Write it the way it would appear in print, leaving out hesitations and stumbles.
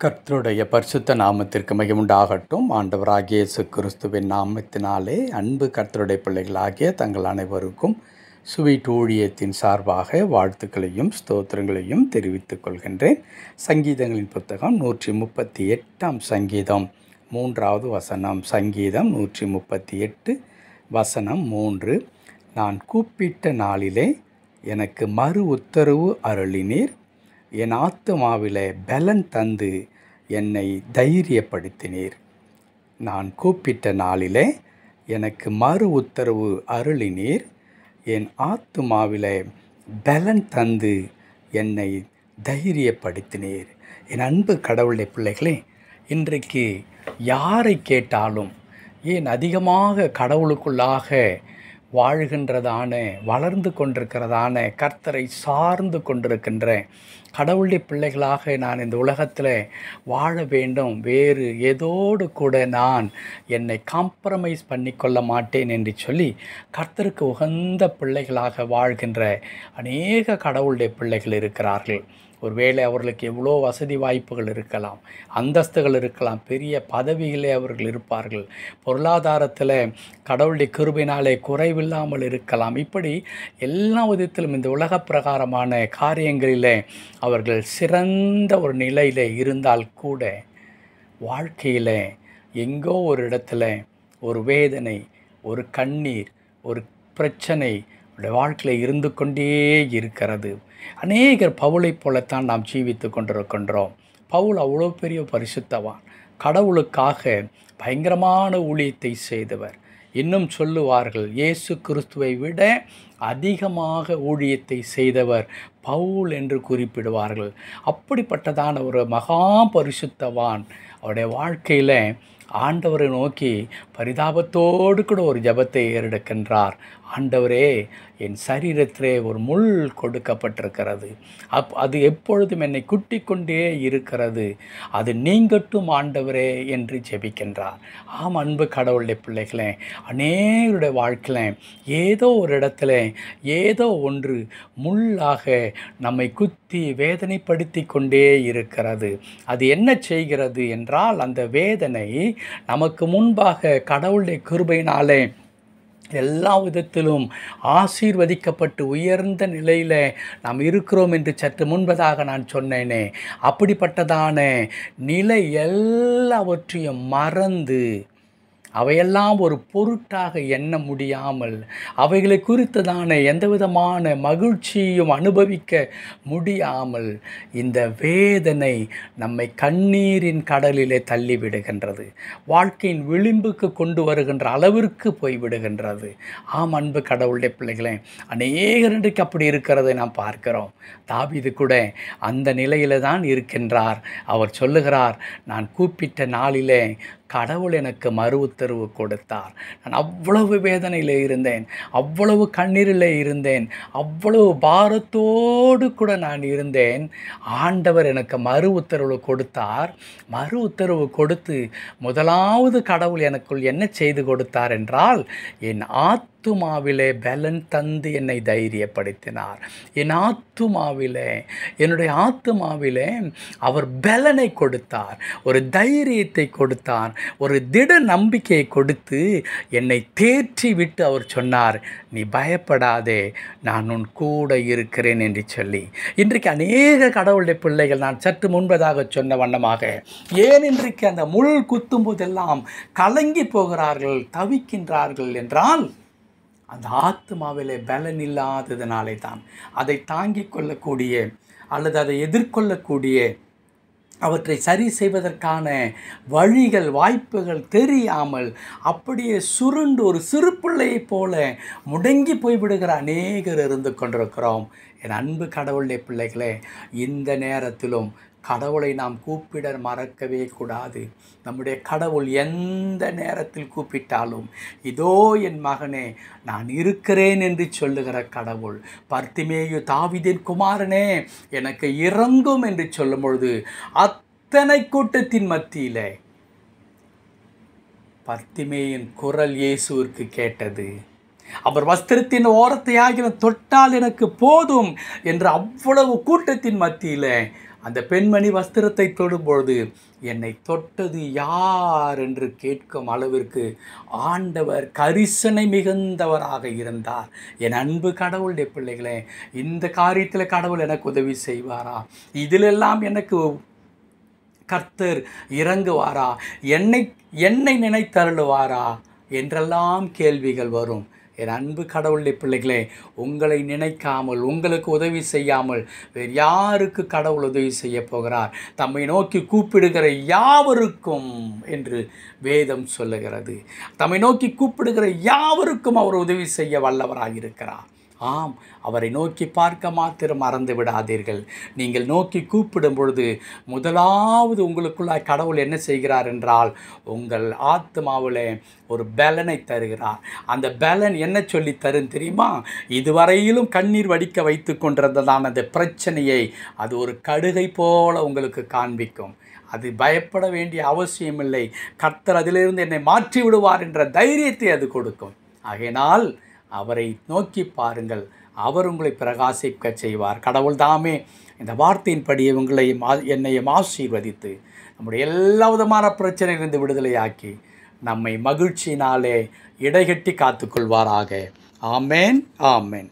கர்த்தருடைய பரிசுத்த நாமத்திற்கு மகிமுண்டாகட்டும். ஆண்டவராகிய இயேசு கிறிஸ்துவின் நாமத்தினாலே அன்பு கர்த்தருடைய பிள்ளைகளாகிய தங்கள் அனைவருக்கும் ஸ்வீட் ஊழியத்தின் சார்பாக வாழ்த்துக்களையும் ஸ்தோத்திரங்களையும் தெரிவித்துக் கொள்கின்றேன். சங்கீதங்களின் புத்தகம் 138 சங்கீதம் 3வது வசனம். சங்கீதம் 138 வசனம் 3. நான் கூப்பிட்ட நாளிலே எனக்கு மறு உத்தரவு அருளினீர். என் ஆத்துமாவிலே பலன் தந்து என்னை தைரியப்படுத்தினீர். நான் கூப்பிட்ட நாளிலே எனக்கு மறு உத்தரவு அருளினீர். என் ஆத்துமாவிலே பலன் தந்து என்னை தைரியப்படுத்தினீர். என் அன்பு கடவுளுடைய பிள்ளைகளே, இன்றைக்கு யாரை கேட்டாலும், ஏன் அதிகமாக கடவுளுக்குள்ளாக வாழ்கின்றதான, வளர்ந்து கொண்டிருக்கிறதான, கர்த்தரை சார்ந்து கொண்டிருக்கின்ற கடவுளுடைய பிள்ளைகளாக நான் இந்த உலகத்தில் வாழ வேண்டும், வேறு ஏதோடு கூட நான் என்னை காம்ப்ரமைஸ் பண்ணிக்கொள்ள மாட்டேன் என்று சொல்லி கர்த்தருக்கு உகந்த பிள்ளைகளாக வாழ்கின்ற அநேக கடவுளுடைய பிள்ளைகள் இருக்கிறார்கள். ஒருவேளை அவர்களுக்கு எவ்வளோ வசதி வாய்ப்புகள் இருக்கலாம், அந்தஸ்துகள் இருக்கலாம், பெரிய பதவிகளே அவர்கள் இருப்பார்கள், பொருளாதாரத்தில் கடவுளுடைய கிருபையினாலே குறைவில்லாமல் இருக்கலாம். இப்படி எல்லா விதத்திலும் இந்த உலக பிரகாரமான காரியங்களிலே அவர்கள் சிறந்த ஒரு நிலையில் இருந்தால் கூட வாழ்க்கையில் எங்கோ ஒரு இடத்துல ஒரு வேதனை, ஒரு கண்ணீர், ஒரு பிரச்சனை வாழ்க்கையில் இருந்து கொண்டே இருக்கிறது. அநேகர் பவுலைப் போலத்தான் நாம் ஜீவித்து கொண்டிருக்கின்றோம். பவுல் அவ்வளோ பெரிய பரிசுத்தவான், கடவுளுக்காக பயங்கரமான ஊழியத்தை செய்தவர். இன்னும் சொல்லுவார்கள், இயேசு கிறிஸ்துவை விட அதிகமாக ஊழியத்தை செய்தவர் பவுல் என்று குறிப்பிடுவார்கள். அப்படிப்பட்டதான ஒரு மகா பரிசுத்தவான் அவருடைய வாழ்க்கையில் ஆண்டவரை நோக்கி பரிதாபத்தோடு கூட ஒரு ஜெபத்தை ஏறெடுக்கின்றார். ஆண்டவரே, என் சரீரத்திலே ஒரு முள் கொடுக்கப்பட்டிருக்கிறது, அது எப்பொழுதும் என்னை குட்டி கொண்டே இருக்கிறது, அது நீங்கட்டும் ஆண்டவரே என்று ஜெபிக்கின்றார். ஆம் அன்பு கடவுளுடைய பிள்ளைகளே, அநேகருடைய வாழ்க்கையில் ஏதோ ஒரு இடத்துல ஏதோ ஒன்று முள்ளாக நம்மை குத்தி வேதனைப்படுத்தி கொண்டே இருக்கிறது. அது என்ன செய்கிறது என்றால், அந்த வேதனை நமக்கு முன்பாக கடவுளுடைய கிருபையினாலே எல்லா விதத்திலும் ஆசீர்வதிக்கப்பட்டு உயர்ந்த நிலையில் நாம் இருக்கிறோம் என்று சற்று முன்பதாக நான் சொன்னேனே, அப்படிப்பட்டதான நிலை எல்லாவற்றையும் மறந்து, அவையெல்லாம் ஒரு பொருட்டாக எண்ண முடியாமல், அவைகளை குறித்ததான எந்த விதமான மகிழ்ச்சியும் அனுபவிக்க முடியாமல் இந்த வேதனை நம்மை கண்ணீரின் கடலிலே தள்ளிவிடுகின்றது. வாழ்க்கையின் விளிம்புக்கு கொண்டு வருகின்ற அளவிற்கு போய்விடுகின்றது. ஆம் அன்பு கடவுளுடைய பிள்ளைகளே, அநேகர் இன்றைக்கு அப்படி இருக்கிறதை நாம் பார்க்கிறோம். தாவீது கூட அந்த நிலையில தான் இருக்கின்றார். அவர் சொல்லுகிறார், நான் கூப்பிட்ட நாளிலே கடவுள் எனக்கு மறு உத்தரவு கொடுத்தார். நான் அவ்வளவு வேதனையில் இருந்தேன், அவ்வளவு கண்ணீரில் இருந்தேன், அவ்வளவு பாரத்தோடு கூட நான் இருந்தேன். ஆண்டவர் எனக்கு மறு உத்தரவு கொடுத்தார். மறு உத்தரவு கொடுத்து முதலாவது கடவுள் எனக்குள் என்ன செய்து கொடுத்தார் என்றால், என் ஆத்துமாவிலே பலன் தந்து என்னை தைரியப்படுத்தினார். என் ஆத்துமாவிலே, என்னுடைய ஆத்துமாவிலே அவர் பலனை கொடுத்தார், ஒரு தைரியத்தை கொடுத்தார், ஒரு திட நம்பிக்கையை கொடுத்து என்னை தேற்றி விட்டு அவர் சொன்னார், நீ பயப்படாதே, நான் உன் கூட இருக்கிறேன் என்று சொல்லி. இன்றைக்கு அநேக கடவுளுடைய பிள்ளைகள், நான் சற்று முன்பதாக சொன்ன வண்ணமாக, ஏன் இன்றைக்கு அந்த முள் குத்தும் போதெல்லாம் கலங்கி போகிறார்கள், தவிக்கின்றார்கள் என்றால், அந்த ஆத்மாவிலே பலன் இல்லாததினாலே தான். அதை தாங்கிக் கொள்ளக்கூடிய அல்லது அதை எதிர்கொள்ளக்கூடிய, அவற்றை சரி செய்வதற்கான வழிகள், வாய்ப்புகள் தெரியாமல் அப்படியே சுருண்டு ஒரு சிறு பிள்ளையைப் போல முடங்கி போய்விடுகிற அநேகர் இருந்து கொண்டிருக்கிறோம். என் அன்பு கடவுளுடைய பிள்ளைகளே, இந்த நேரத்திலும் கடவுளை நாம் கூப்பிட மறக்கவே கூடாது. நம்முடைய கடவுள் எந்த நேரத்தில் கூப்பிட்டாலும், இதோ என் மகனே நான் இருக்கிறேன் என்று சொல்லுகிற கடவுள். பர்த்திமேயு, தாவீதின் குமாரனே எனக்கு இரங்கும் என்று சொல்லும் பொழுது அத்தனை கூட்டத்தின் மத்தியிலே பர்த்திமேயின் குரல் இயேசுவிற்கு கேட்டது. அவர் வஸ்திரத்தின் ஓரத்தை ஆகிலும் தொட்டால் எனக்கு போதும் என்று அவ்வளவு கூட்டத்தின் மத்தியில் அந்த பெண்மணி வஸ்திரத்தை தொடும்பொழுது என்னை தொட்டது யார் என்று கேட்கும் அளவிற்கு ஆண்டவர் கரிசனை மிகுந்தவராக இருந்தார். என் அன்பு கடவுளுடைய பிள்ளைகளே, இந்த காரியத்தில் கடவுள் எனக்கு உதவி செய்வாரா? இதிலெல்லாம் எனக்கு கர்த்தர் இறங்குவாரா? என்னை நினைத்தருளுவாரா என்றெல்லாம் கேள்விகள் வரும். என் அன்பு கடவுளுடைய பிள்ளைகளே, உங்களை நினைக்காமல், உங்களுக்கு உதவி செய்யாமல் வேறு யாருக்கு கடவுள் உதவி செய்ய போகிறார்? தம்மை நோக்கி கூப்பிடுகிற யாவருக்கும் என்று வேதம் சொல்லுகிறது. தம்மை நோக்கி கூப்பிடுகிற யாவருக்கும் அவர் உதவி செய்ய வல்லவராக இருக்கிறார். ஆம், அவரை நோக்கி பார்க்க மாத்திரம் மறந்து விடாதீர்கள். நீங்கள் நோக்கி கூப்பிடும் பொழுது முதலாவது உங்களுக்குள்ளாய் கடவுள் என்ன செய்கிறார் என்றால், உங்கள் ஆத்மாவில் ஒரு பலனை தருகிறார். அந்த பலன் என்ன சொல்லி தரும் தெரியுமா? இதுவரையிலும் கண்ணீர் வடிக்க வைத்து கொண்டிருந்ததான அந்த பிரச்சனையை அது ஒரு கடுகை போல உங்களுக்கு காண்பிக்கும். அது பயப்பட வேண்டிய அவசியமில்லை. கர்த்தர் அதிலிருந்து என்னை மாற்றி விடுவார் என்ற தைரியத்தை அது கொடுக்கும். ஆகையினால் அவரை நோக்கி பாருங்கள், அவர் உங்களை பிரகாசிக்க செய்வார். கடவுள் தாமே இந்த வார்த்தையின்படி உங்களையும் என்னையும் ஆசீர்வதித்து நம்முடைய எல்லா விதமான பிரச்சனையிலிருந்து விடுதலையாக்கி நம்மை மகிழ்ச்சியினாலே இடைகட்டி காத்துக்கொள்வாராக. ஆமேன், ஆமேன்.